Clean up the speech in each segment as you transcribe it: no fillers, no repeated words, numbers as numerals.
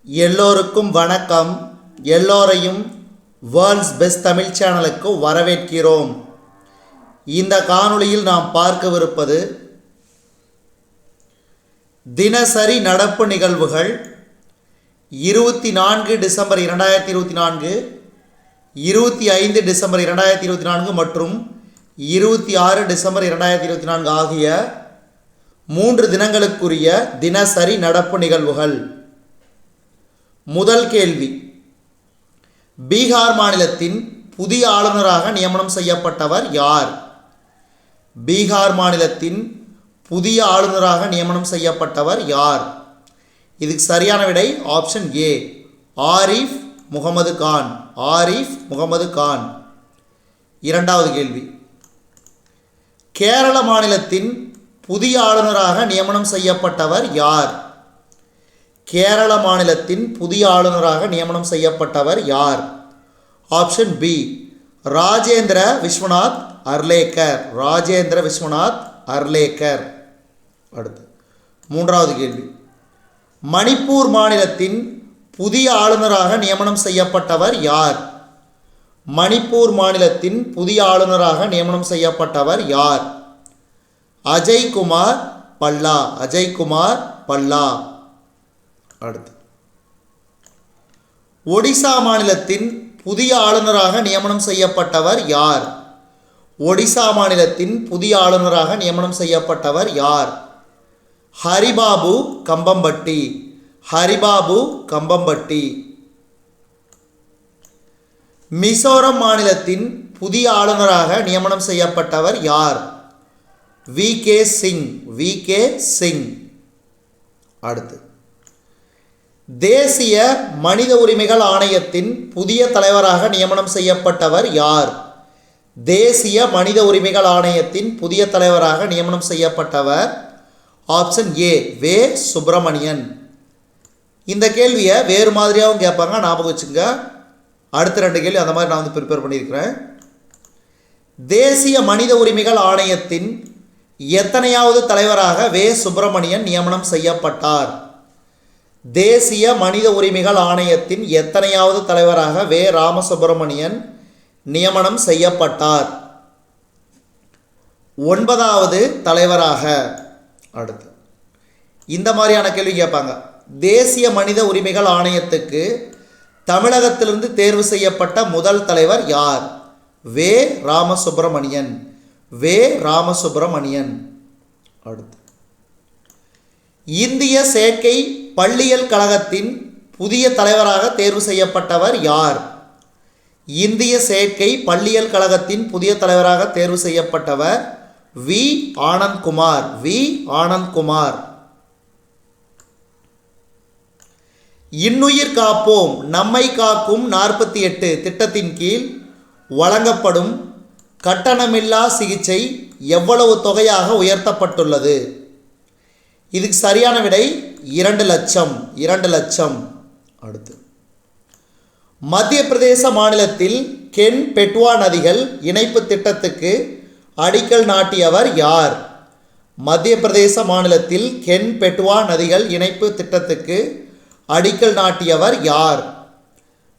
எல்லோருக்கும் வணக்கம். எல்லோரையும் வேர்ல்ட்ஸ் பெஸ்ட் தமிழ் சேனலுக்கு வரவேற்கிறோம். இந்த காணொளியில் நாம் பார்க்கவிருப்பது தினசரி நடப்பு நிகழ்வுகள் 24 டிசம்பர் 2024, 25 டிசம்பர் 2024 மற்றும் 26 டிசம்பர் 2024 ஆகிய 3 தினங்களுக்குரிய தினசரி நடப்பு நிகழ்வுகள். முதல் கேள்வி, பீகார் மாநிலத்தின் புதிய ஆளுநராக நியமனம் செய்யப்பட்டவர் யார்? பீகார் மாநிலத்தின் புதிய ஆளுநராக நியமனம் செய்யப்பட்டவர் யார்? இதுக்கு சரியான விடை ஆப்ஷன் ஏ, ஆரிஃப் முகமது கான். ஆரிஃப் முகமது கான். இரண்டாவது கேள்வி, கேரள மாநிலத்தின் புதிய ஆளுநராக நியமனம் செய்யப்பட்டவர் யார்? கேரள மாநிலத்தின் புதிய ஆளுநராக நியமனம் செய்யப்பட்டவர் யார்? Option B, Rajendra Vishwanath Arlekar. ராஜேந்திர விஸ்வநாத் அர்லேக்கர். அடுத்து மூன்றாவது கேள்வி, மணிப்பூர் மாநிலத்தின் புதிய ஆளுநராக நியமனம் செய்யப்பட்டவர் யார்? மணிப்பூர் மாநிலத்தின் புதிய ஆளுநராக நியமனம் செய்யப்பட்டவர் யார்? அஜய்குமார் பல்லா. அஜய்குமார் பல்லா. அடுத்து, ஒடிசா மாநிலத்தின் புதிய ஆளுநராக நியமனம் செய்யப்பட்டவர் யார்? ஒடிசா மாநிலத்தின் புதிய ஆளுநராக நியமனம் செய்யப்பட்டவர் யார்? ஹரிபாபு கம்பம்பட்டி. ஹரிபாபு கம்பம்பட்டி. மிசோரம் மாநிலத்தின் புதிய ஆளுநராக நியமனம் செய்யப்பட்டவர் யார்? V K Singh. V K Singh. அடுத்து, தேசிய மனித உரிமைகள் ஆணையத்தின் புதிய தலைவராக நியமனம் செய்யப்பட்டவர் யார்? தேசிய மனித உரிமைகள் ஆணையத்தின் புதிய தலைவராக நியமனம் செய்யப்பட்டவர் ஆப்ஷன் ஏ, வே சுப்பிரமணியன். இந்த கேள்வியை வேறு மாதிரியாகவும் கேட்பாங்க, ஞாபகம் வச்சுங்க. அடுத்த 2 கேள்வி அந்த மாதிரி நான் ப்ரிப்பேர் பண்ணியிருக்கிறேன். தேசிய மனித உரிமைகள் ஆணையத்தின் எத்தனையாவது தலைவராக வே சுப்பிரமணியன் நியமனம் செய்யப்பட்டார்? தேசிய மனித உரிமைகள் ஆணையத்தின் எத்தனையாவது தலைவராக வே ராமசுப்பிரமணியன் நியமனம் செய்யப்பட்டார்? 9வது தலைவராக. அடுத்து, இந்த மாதிரியான கேள்வி கேட்பாங்க. தேசிய மனித உரிமைகள் ஆணையத்துக்கு தமிழகத்திலிருந்து தேர்வு செய்யப்பட்ட முதல் தலைவர் யார்? வே ராமசுப்பிரமணியன். வே ராமசுப்பிரமணியன். அடுத்து, இந்திய சேர்க்கை பள்ளியியல் கழகத்தின் புதிய தலைவராக தேர்வு செய்யப்பட்டவர் யார்? இந்திய சேர்க்கை பள்ளியியல் கழகத்தின் புதிய தலைவராக தேர்வு செய்யப்பட்டவர் வி ஆனந்த்குமார். வி ஆனந்த்குமார். இன்னுயிர் காப்போம் நம்மை காக்கும் 48 திட்டத்தின் கீழ் வழங்கப்படும் கட்டணமில்லா சிகிச்சை எவ்வளவு தொகையாக உயர்த்தப்பட்டுள்ளது? இதுக்கு சரியான விடை 2 லட்சம். 2 லட்சம். அடுத்து, மத்திய பிரதேச மாநிலத்தில் கென் பெட்வா நதிகள் இணைப்பு திட்டத்துக்கு அடிக்கல் நாட்டியவர் யார்? மத்திய பிரதேச மாநிலத்தில் கென் பெட்வா நதிகள் இணைப்பு திட்டத்துக்கு அடிக்கல் நாட்டியவர் யார்?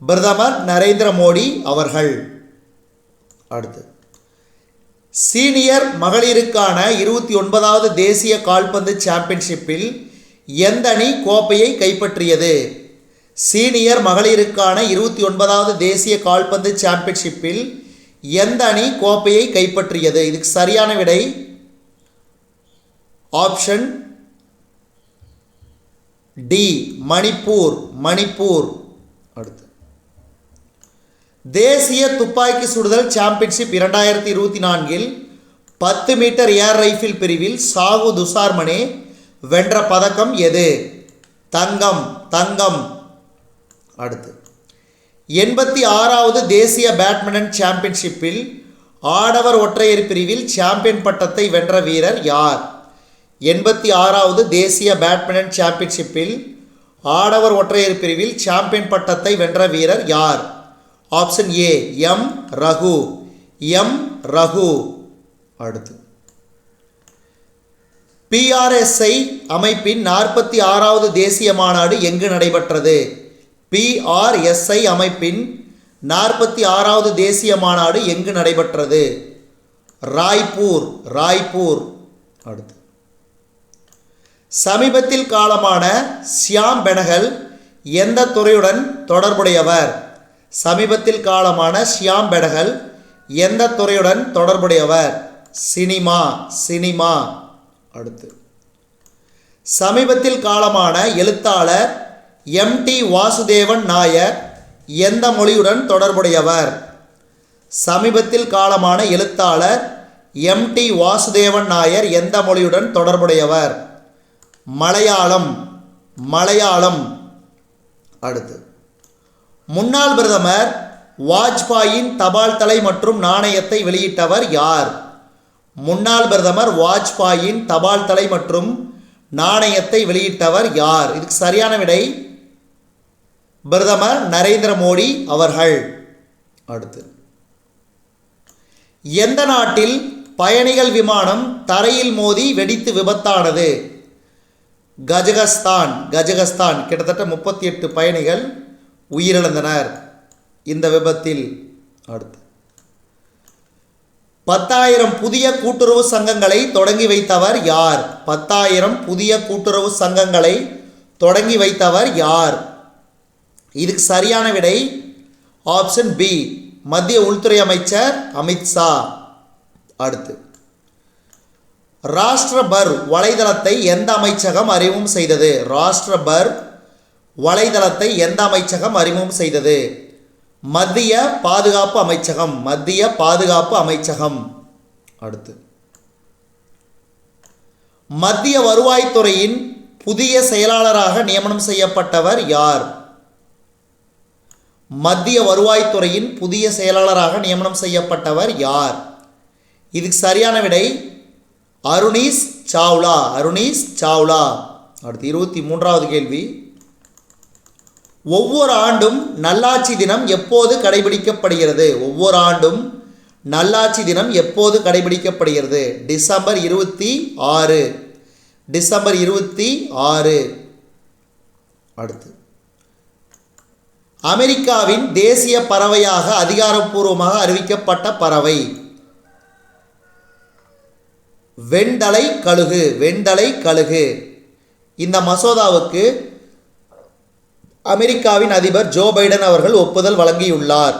பிரதமர் நரேந்திர மோடி அவர்கள். அடுத்து, சீனியர் மகளிருக்கான 29வது தேசிய கால்பந்து சாம்பியன்ஷிப்பில் எந்த அணி கோப்பையை கைப்பற்றியது? சீனியர் மகளிருக்கான 29வது தேசிய கால்பந்து சாம்பியன்ஷிப்பில் எந்த அணி கோப்பையை கைப்பற்றியது? இதுக்கு சரியான விடை ஆப்ஷன் டி, மணிப்பூர். மணிப்பூர். அடுத்து, தேசிய துப்பாக்கி சுடுதல் சாம்பியன்ஷிப் 2024 10 மீட்டர் ஏர் ரைஃபிள் பிரிவில் சாகு துஷார்மனே வென்ற பதக்கம் எது? தங்கம். தங்கம். அடுத்து, 86வது தேசிய பேட்மிண்டன் சாம்பியன்ஷிப்பில் ஆடவர் ஒற்றையர் பிரிவில் சாம்பியன் பட்டத்தை வென்ற வீரர் யார்? 86வது தேசிய பேட்மிண்டன் சாம்பியன்ஷிப்பில் ஆடவர் ஒற்றையர் பிரிவில் சாம்பியன் பட்டத்தை வென்ற வீரர் யார்? Option A, M Raghu. M Raghu. அடுத்து, பிஆர்எஸ்ஐ அமைப்பின் 46வது தேசிய மாநாடு எங்கு நடைபெற்றது? பிஆர்எஸ்ஐ அமைப்பின் 46வது தேசிய மாநாடு எங்கு நடைபெற்றது? ராய்ப்பூர். அடுத்து, சமீபத்தில் காலமான ஷியாம் பெனகல் எந்த துறையுடன் தொடர்புடையவர்? சமீபத்தில் காலமான ஷியாம் பெனகல் எந்த துறையுடன் தொடர்புடையவர்? சினிமா. அடுத்து, சமீபத்தில் காலமான எழுத்தாளர் எம்.டி. வாசுதேவன் நாயர் எந்த மொழியுடன் தொடர்புடையவர்? சமீபத்தில் காலமான எழுத்தாளர் எம்.டி. வாசுதேவன் நாயர் எந்த மொழியுடன் தொடர்புடையவர்? மலையாளம். அடுத்து, முன்னாள் பிரதமர் வாஜ்பாயின் தபால் தலை மற்றும் நாணயத்தை வெளியிட்டவர் யார்? முன்னாள் பிரதமர் வாஜ்பாயின் தபால் தலை மற்றும் நாணயத்தை வெளியிட்டவர் யார்? இதுக்கு சரியான விடை பிரதமர் நரேந்திர மோடி அவர்கள். அடுத்து, எந்த நாட்டில் பயணிகள் விமானம் தரையில் மோதி வெடித்து விபத்தானது? கஜகஸ்தான். கிட்டத்தட்ட 38 பயணிகள் உயிரிழந்தனர் இந்த விபத்தில். அடுத்து, 10,000 புதிய கூட்டுறவு சங்கங்களை தொடங்கி வைத்தவர் யார்? 10,000 புதிய கூட்டுறவு சங்கங்களை தொடங்கி வைத்தவர் யார்? இதுக்கு சரியான விடை ஆப்ஷன் பி, மத்திய உள்துறை அமைச்சர் அமித்ஷா. அடுத்து, ராஷ்டிரபர் வலைதளத்தை எந்த அமைச்சகம் அறிமுகம் செய்தது? ராஷ்டிரபர் வலைதளத்தை எந்த அமைச்சகம் அறிமுகம் செய்தது? மத்திய பாதுகாப்பு அமைச்சகம். அடுத்து, மத்திய வருவாய்த்துறையின் புதிய செயலாளராக நியமனம் செய்யப்பட்டவர் யார்? மத்திய வருவாய்த்துறையின் புதிய செயலாளராக நியமனம் செய்யப்பட்டவர் யார்? இதுக்கு சரியான விடை அருணீஷ் சாவ்லா. அடுத்து, 23வது கேள்வி, ஒவ்வொரு ஆண்டும் நல்லாட்சி தினம் எப்போது கடைபிடிக்கப்படுகிறது? ஒவ்வொரு ஆண்டும் நல்லாட்சி தினம் எப்போது கடைபிடிக்கப்படுகிறது? டிசம்பர் 26. அடுத்து, அமெரிக்காவின் தேசிய பறவையாக அதிகாரப்பூர்வமாக அறிவிக்கப்பட்ட பறவை? வெண்தலை கழுகு. இந்த மசோதாவுக்கு அமெரிக்காவின் அதிபர் ஜோ பைடன் அவர்கள் ஒப்புதல் வழங்கியுள்ளார்.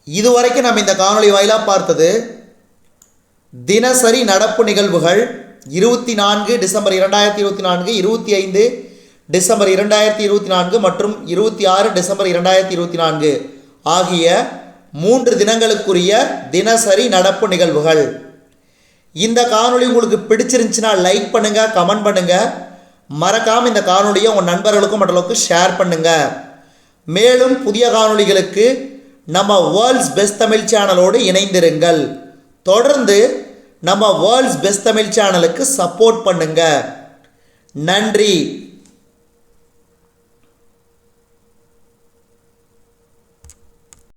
இதுவரைக்கும் நம்ம இந்த காணொளி வாயிலாக பார்த்தது தினசரி நடப்பு நிகழ்வுகள் 24 டிசம்பர் 2024, 25 டிசம்பர் 2024 மற்றும் 26 டிசம்பர் 2024 ஆகிய 3 தினங்களுக்குரிய தினசரி நடப்பு நிகழ்வுகள். இந்த காணொளி உங்களுக்கு பிடிச்சிருந்துச்சுன்னா லைக் பண்ணுங்கள், கமெண்ட் பண்ணுங்கள். மறக்காமல் இந்த காணொளியை உங்கள் நண்பர்களுக்கும் மற்றவர்களுக்கும் ஷேர் பண்ணுங்கள். மேலும் புதிய காணொளிகளுக்கு நம்ம வேர்ல்ட்ஸ் பெஸ்ட் தமிழ் சேனலோடு இணைந்திருங்கள். தொடர்ந்து நம்ம வேர்ல்ட்ஸ் பெஸ்ட் தமிழ் சேனலுக்கு சப்போர்ட் பண்ணுங்கள். நன்றி.